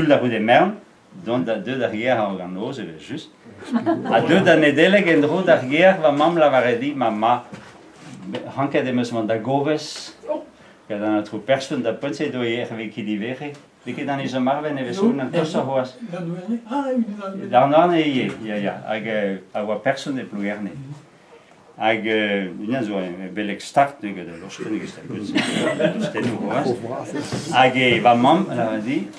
la rue des Mernes, dont deux derrière à Organo, c'est juste. À deux d'années d'élèves, et deux derrière, va mam la varedi, mama, hanke de mesman da goves, que dans notre personne da pense do hier avec qui divere, que dans les marven et vesu na tosa hoas. Dans l'année hier, ja, avec personne de plus gerne. Ag une zo een belek start de loskundige stel ag va mam la di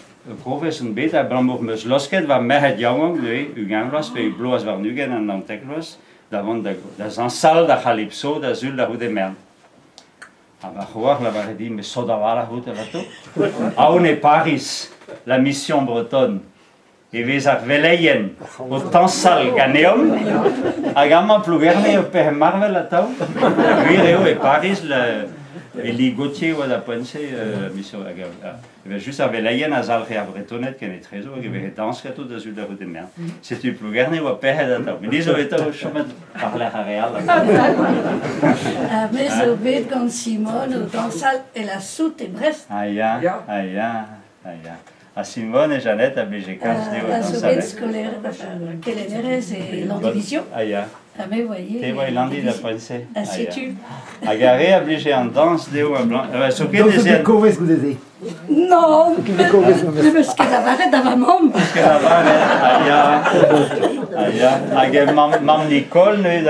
profes een beta bramboog mus losket va me het jongong de u gang was bij bloos waar nu gaan en dan teklos davant da een sal da calypso da zul da de Mernes aba khoar la va di me soda wala houte vato aune Paris la mission bretonne. Et vis a veleien o tansal ganeum agama plugerne o per marvel atau vireo e Paris le Eli Gauthier ou da pense mission aga et juste a veleien a zal rea bretonet ken et trésor et ve dans que tout de sud de Mernes c'est tu plugerne o per atau mais diso eto chemin par la real mais au bet con Simone o tansal et la soute et Brest aya à Simone et Jeannette à BG15 la soute scolaire qu'elle est et l'andivision mais voyez te voy landi da pense sais-tu agarré obligé en danse de ou blanc so que des coves que des non parce que la varette d'avant mam parce que la varette mam Nicole ne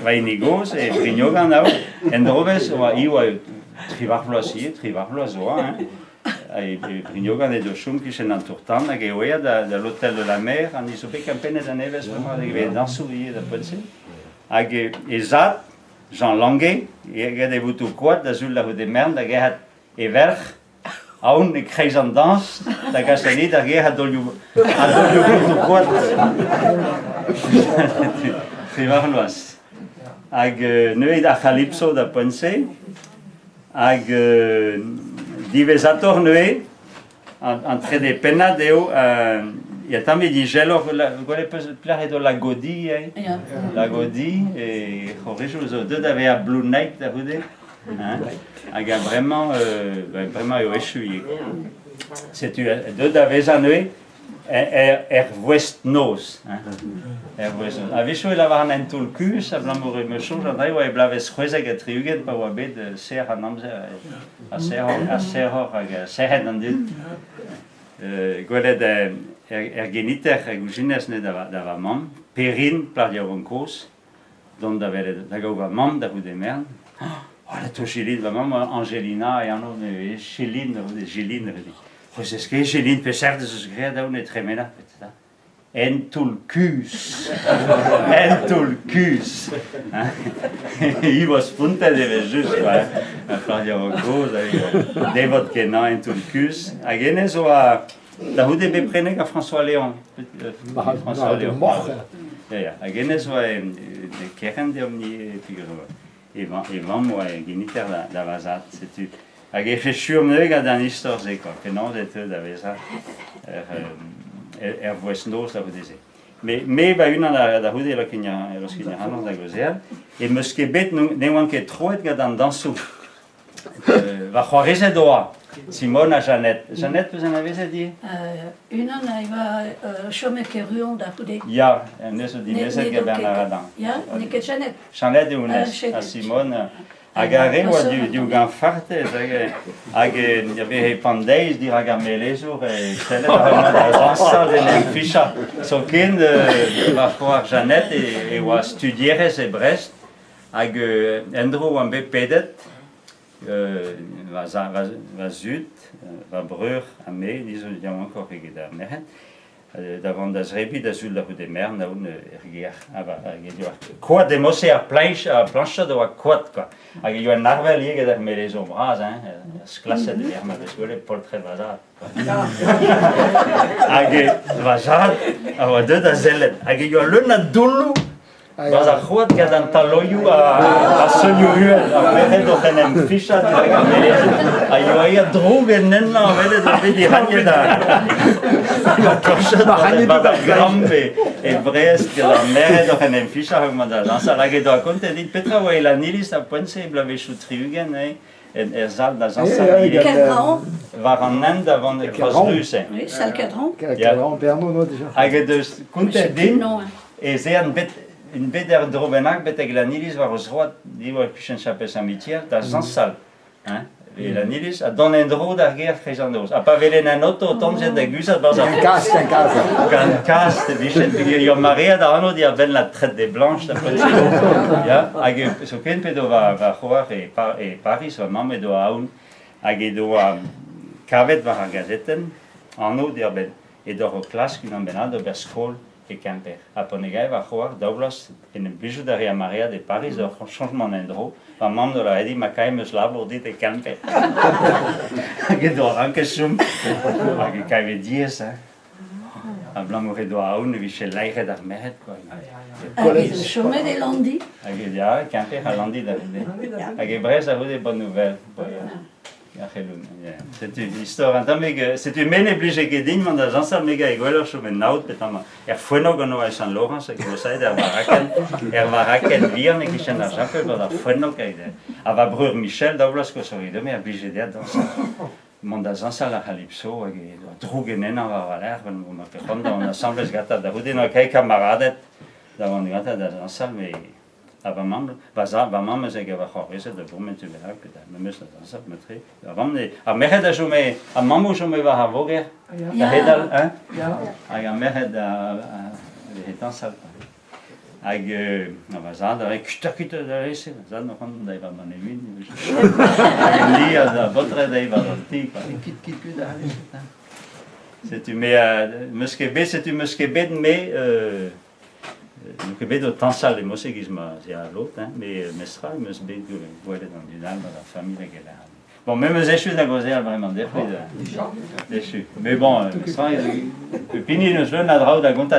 va inigos et Brignogan là en droves ou iwa trivarfloisier zo hein et Brignogan et de chum qui chez Nantourtan à Guéouia de l'hôtel de la mer en isopé campagne de neves vraiment avec dans sourier de penser à Ezat Jean Languet et regardez-vous tout quoi de zul la rue des Mernes de Gerhard Ever aun ik gees aan dans da gastani da Gerhard dolju tout quoi c'est marlos ag nuit da calypso da penser ag Divesator noé entre des penadeo il y a también dit gelo gole plare de la Godi la Godi et horrible deux d'avait à Blue Night da rude hein aga vraiment échoué c'est tu deux d'avait janoué West Nose avait joué la varne en tout le cul ça blamour me change andai ouais blaves khoise que triugen pa wabe de ser anamze a ser dan dit gole de geniter gugines ne da mam perin pladia roncos don da vele da gova mam da de Mernes oh la tochiline va mam Angelina et ano ne Chiline de Giline c'est ce que Giline peut faire de ce gré da une tremena peut-être Entulcus. Il va se punter de juste, Claudia Rocco, David Kenan, Entulcus. Agenes ou à la rue de Béprené à François Léon. François Léon. Agenes ou à Keren de Omni figure. Et moi, Geniter da Vazat, c'est tu. Agenes schurmneuga dans l'histoire, c'est quoi. Kenan de te da Vazat. Westnos da rue mais va une da rue de la Kenya lorsqu'il y a un da gozer et muskebet ne manque trop de dans dansu va croire doa Simone à Jeannette vous en avez dit une an va chemin que ruon da rue ya ne se dit mais c'est que Bernard ya ne que Jeannette et à Simone agarré ou du gan farte ag il y avait pandais dir agamele sur et celle dans ça de ficha so kin va voir Jeannette et va studier ces Brest ag Andrew un peu pedet va zut va brur à mai disons il y a encore rigida mais davant das rebi da sul da rue des Mernes na un ergier aber quoi de mosse à planche de quoi ag il y a un narvel hier da me les ombras hein classe de herma de le portrait bazar ag bazar a deux da zelet ag il y a le na dulu bazar quoi que dans taloyu a sonyu a mere do tenem ficha ag il y a drogue nenna vele de di hanje da et Brest que la mer do tenem ficha ma da dans la ge do conte dit Petra ouais la nilis a pense blave chou triugen en zal dat zansal Cadran. waar een end van de Croix-Russe. Oui, c'est le cadran. Cadran, Bernard déjà. Hij dus kunt Je sais plus le din nom. en ze een bit er drobenak bet glanilis waar os roat die waar kuchen chapelle Saint-Michel dat zansal. Et la nilis a don endro da guerre frejandos. A pa velen en auto tom zet de gusat bas a Un casque, un casque. kan cast bichel yo Maria da ano dia ben la traite des blanches da ja age so ken pedo va joar e Paris va mam do aun age do kavet va gazetten ano dia ben e do klas kun benado ber skol e camper. A ponegai va joar Douglas in een bijouterie Maria de Paris do changement endro. Va mam do la edi makai mus labor dit e camper. Age do anke sum age kai ve dies a blanc do aun vi che leige da mehet quoi. Le chemin des Landis. Age ja camper a landi da. Age bres a des bonnes nouvelles. C'est une histoire. C'est une mene obligée que digne man da zansal mega egoler so men naut betama. Fue no gono a San Laurent que vous savez va raken vierne qui chen la jappe va fue no kaide. Ava breur Michel Douglas ko sorry de me obligé de danser. Man da zansal la calypso age drugenen va valer ben mo que quand on assemblée gata da hudino kai camaradet da on gata da zansal mais aber mam ze geva khorese de moment tu verras que da même ça ça mettrai avant a mehed a jume a mamu jume va havoger da hedal a mehed de hetan sal ag na za da kutakit da rese za no kan da va manevin li a votre da va ti kit da c'est tu muskebet mais nu que vedo tansal le mosegisma ja lot mais mestra mus be du voile dans du dans la famille que là bon même je suis dans gozel vraiment déçu mais bon mestra pini nos le na drau da gonta